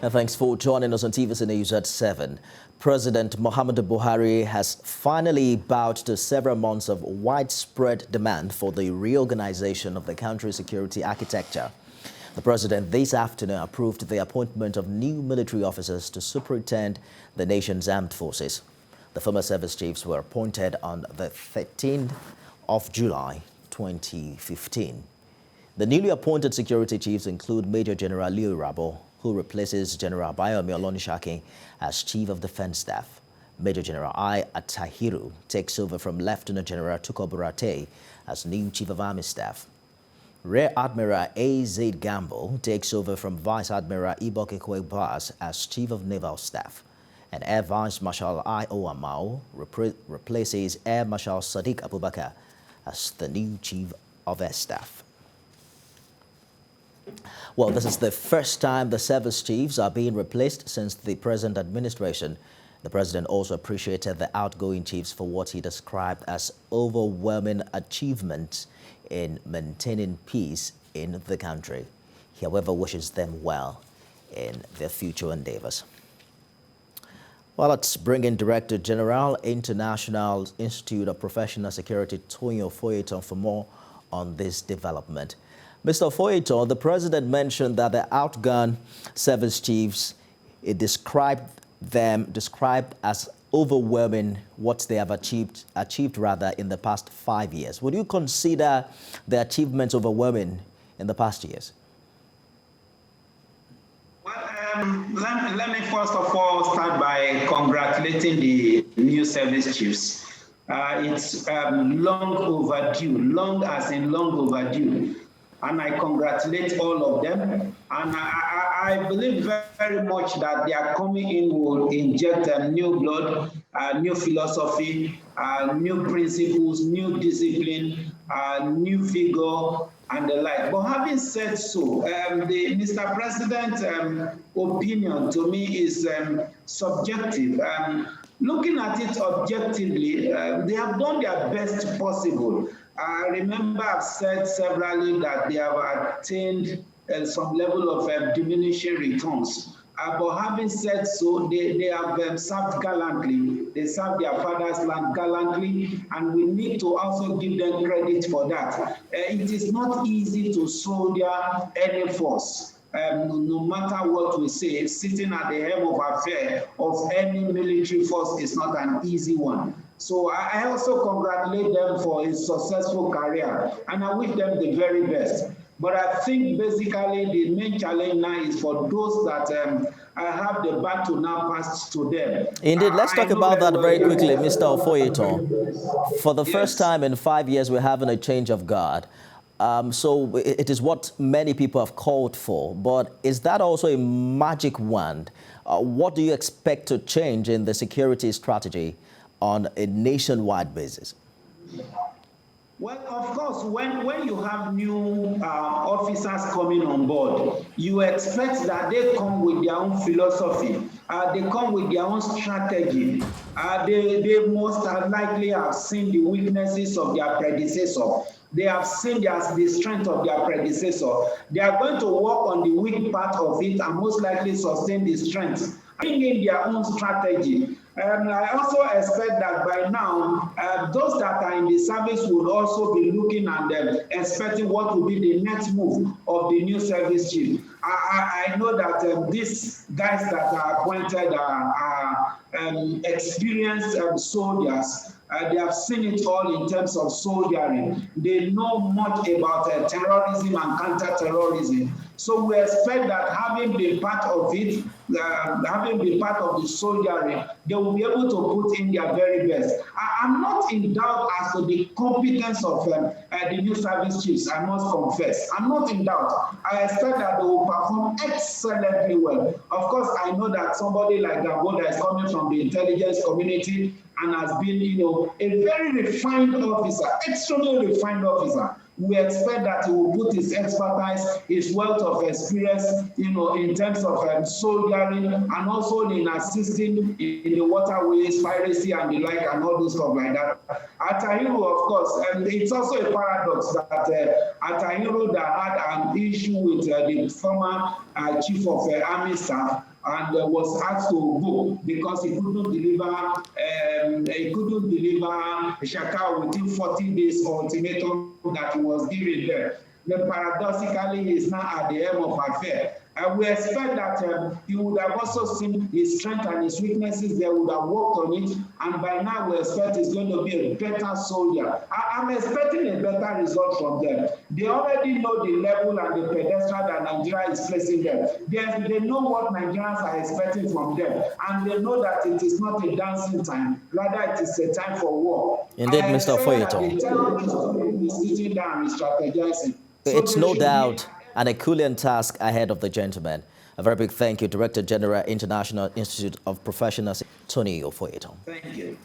And thanks for joining us on TVC News at 7. President Muhammadu Buhari has finally bowed to several months of widespread demand for the reorganization of the country's security architecture. The president this afternoon approved the appointment of new military officers to superintend the nation's armed forces. The former service chiefs were appointed on the 13th of July 2015. The newly appointed security chiefs include Major General Leo Rabo, who replaces General Bayomi Olonishaki as Chief of Defense Staff. Major General I. Atahiru takes over from Lieutenant General Tuko Burate as new Chief of Army Staff. Rear Admiral A. Zaid Gamble takes over from Vice Admiral Iboke Kwebas as Chief of Naval Staff. And Air Vice Marshal I. O. Amao replaces Air Marshal Sadiq Abubakar as the new Chief of Air Staff. Well, this is the first time the service chiefs are being replaced since the present administration. The president also appreciated the outgoing chiefs for what he described as overwhelming achievements in maintaining peace in the country. He, however, wishes them well in their future endeavors. Well, let's bring in Director General, International Institute of Professional Security, Ofoyetan, for more on this development. Mr. Ofoyetan, the president mentioned that the outgone service chiefs, it described as overwhelming what they have achieved in the past 5 years. Would you consider the achievements overwhelming in the past years? Well, let me first of all start by congratulating the new service chiefs. It's long overdue, long as in long overdue. And I congratulate all of them. And I believe very much that their coming in will inject new blood, new philosophy, new principles, new discipline, new vigor, and the like. But having said so, the Mr. President's opinion to me is subjective. Looking at it objectively, they have done their best possible. I remember I've said severally that they have attained some level of diminishing returns. But having said so, they have served gallantly. They served their father's land gallantly, and we need to also give them credit for that. It is not easy to soldier any force. No matter what we say, sitting at the helm of affairs of any military force is not an easy one. So I also congratulate them for a successful career, and I wish them the very best. But I think basically the main challenge now is for those that have the battle now passed to them. Indeed, let's talk about that very quickly, Mr. Ofoyetan. For the first time in 5 years, we're having a change of guard. So it is what many people have called for, but is that also a magic wand? What do you expect to change in the security strategy on a nationwide basis? Well, of course, when you have new officers coming on board, you expect that they come with their own philosophy, they come with their own strategy. They most likely have seen the weaknesses of their predecessor. They have seen the strength of their predecessor. They are going to work on the weak part of it and most likely sustain the strength, bring in their own strategy. I also expect that by now, those that are in the service will also be looking at them, expecting what will be the next move of the new service chief. I know that these guys that are appointed are experienced soldiers. They have seen it all in terms of soldiering. They know much about terrorism and counter-terrorism. So we expect that having been part of it, having been part of the soldiering, they will be able to put in their very best. I'm not in doubt as to the competence of the new service chiefs, I must confess. I'm not in doubt. I expect that they will perform excellently well. Of course, I know that somebody like Gamboda is coming from the intelligence community and has been, a very refined officer, extremely refined officer. We expect that he will put his expertise, his wealth of experience, in terms of soldiering and also in assisting in the waterways, piracy and the like, and all those stuff like that. Atahiru, of course, and it's also a paradox that Atahiru that had an issue with the former chief of army staff and was asked to go because he couldn't deliver Shakal within 40 days ultimatum that he was given there. But paradoxically, he is now at the end of affair. And we expect that he would have also seen his strength and his weaknesses. They would have worked on it. And by now, we expect he's going to be a better soldier. I'm expecting a better result from them. They already know the level and the pedestal that Nigeria is placing them. They know what Nigerians are expecting from them. And they know that it is not a dancing time. Rather, it is a time for war. Indeed, Mr. Ofoyetan. The terrorists will be sitting down and strategizing. It's no doubt an Herculean task ahead of the gentleman. A very big thank you, Director General, International Institute of Professionals, Tony Ofoyetan. Thank you.